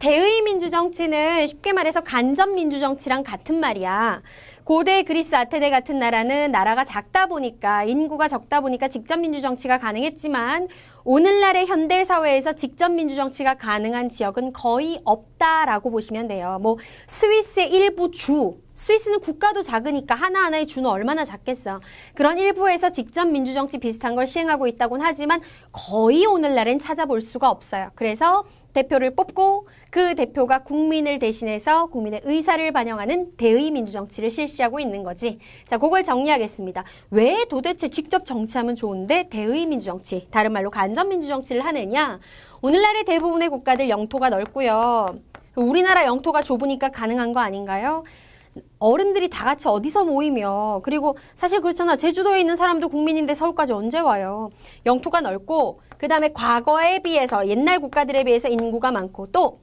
대의 민주정치는 쉽게 말해서 간접 민주정치랑 같은 말이야. 고대 그리스 아테네 같은 나라는 나라가 작다 보니까 인구가 적다 보니까 직접 민주정치가 가능했지만 오늘날의 현대사회에서 직접 민주정치가 가능한 지역은 거의 없다라고 보시면 돼요. 뭐 스위스의 일부 주, 스위스는 국가도 작으니까 하나하나의 주는 얼마나 작겠어. 그런 일부에서 직접 민주정치 비슷한 걸 시행하고 있다고는 하지만 거의 오늘날엔 찾아볼 수가 없어요. 그래서 대표를 뽑고 그 대표가 국민을 대신해서 국민의 의사를 반영하는 대의 민주정치를 실시하고 있는 거지. 자, 그걸 정리하겠습니다. 왜 도대체 직접 정치하면 좋은데 대의 민주정치, 다른 말로 간접 민주정치를 하느냐? 오늘날의 대부분의 국가들 영토가 넓고요. 우리나라 영토가 좁으니까 가능한 거 아닌가요? 어른들이 다 같이 어디서 모이며, 그리고 사실 그렇잖아. 제주도에 있는 사람도 국민인데 서울까지 언제 와요? 영토가 넓고 그 다음에 과거에 비해서 옛날 국가들에 비해서 인구가 많고 또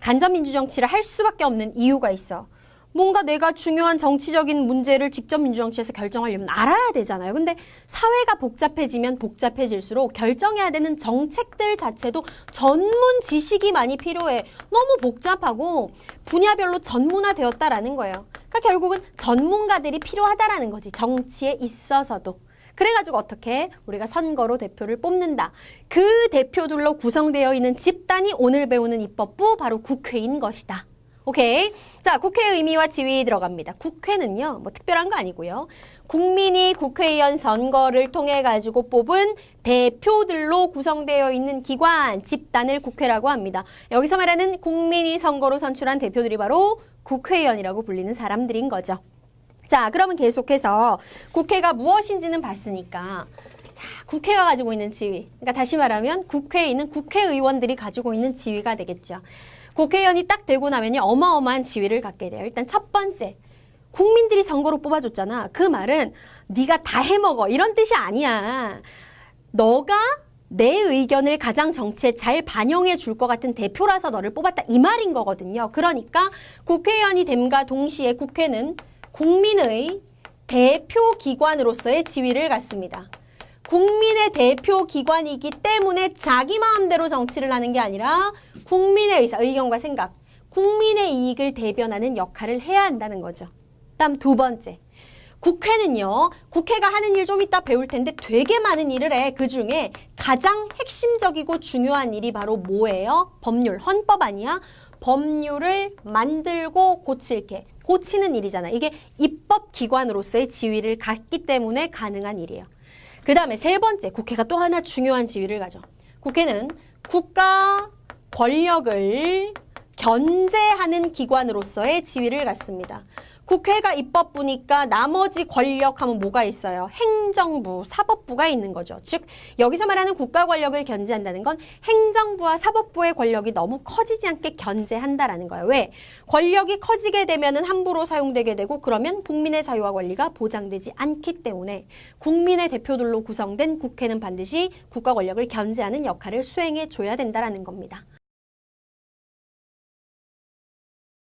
간접 민주정치를 할 수밖에 없는 이유가 있어. 뭔가 내가 중요한 정치적인 문제를 직접 민주정치에서 결정하려면 알아야 되잖아요. 근데 사회가 복잡해지면 복잡해질수록 결정해야 되는 정책들 자체도 전문 지식이 많이 필요해. 너무 복잡하고 분야별로 전문화되었다라는 거예요. 그러니까 결국은 전문가들이 필요하다라는 거지. 정치에 있어서도. 그래가지고 어떻게 우리가 선거로 대표를 뽑는다. 그 대표들로 구성되어 있는 집단이 오늘 배우는 입법부 바로 국회인 것이다. 오케이. 자, 국회의 의미와 지위 들어갑니다. 국회는요, 뭐 특별한 거 아니고요. 국민이 국회의원 선거를 통해 가지고 뽑은 대표들로 구성되어 있는 기관, 집단을 국회라고 합니다. 여기서 말하는 국민이 선거로 선출한 대표들이 바로 국회의원이라고 불리는 사람들인 거죠. 자, 그러면 계속해서 국회가 무엇인지는 봤으니까 자, 국회가 가지고 있는 지위. 그러니까 다시 말하면 국회에 있는 국회의원들이 가지고 있는 지위가 되겠죠. 국회의원이 딱 되고 나면요, 어마어마한 지위를 갖게 돼요. 일단 첫 번째, 국민들이 선거로 뽑아줬잖아. 그 말은 네가 다 해먹어 이런 뜻이 아니야. 너가 내 의견을 가장 정치에 잘 반영해 줄 것 같은 대표라서 너를 뽑았다 이 말인 거거든요. 그러니까 국회의원이 됨과 동시에 국회는 국민의 대표 기관으로서의 지위를 갖습니다. 국민의 대표 기관이기 때문에 자기 마음대로 정치를 하는 게 아니라 국민의 의사, 의견과 생각, 국민의 이익을 대변하는 역할을 해야 한다는 거죠. 다음 두 번째, 국회는요, 국회가 하는 일 좀 이따 배울 텐데 되게 많은 일을 해. 그중에 가장 핵심적이고 중요한 일이 바로 뭐예요? 법률, 헌법 아니야? 법률을 만들고 고칠게. 고치는 일이잖아. 이게 입법기관으로서의 지위를 갖기 때문에 가능한 일이에요. 그 다음에 세 번째, 국회가 또 하나 중요한 지위를 가져. 국회는 국가 권력을 견제하는 기관으로서의 지위를 갖습니다. 국회가 입법부니까 나머지 권력하면 뭐가 있어요? 행정부, 사법부가 있는 거죠. 즉 여기서 말하는 국가 권력을 견제한다는 건 행정부와 사법부의 권력이 너무 커지지 않게 견제한다라는 거예요. 왜? 권력이 커지게 되면은 함부로 사용되게 되고 그러면 국민의 자유와 권리가 보장되지 않기 때문에 국민의 대표들로 구성된 국회는 반드시 국가 권력을 견제하는 역할을 수행해 줘야 된다라는 겁니다.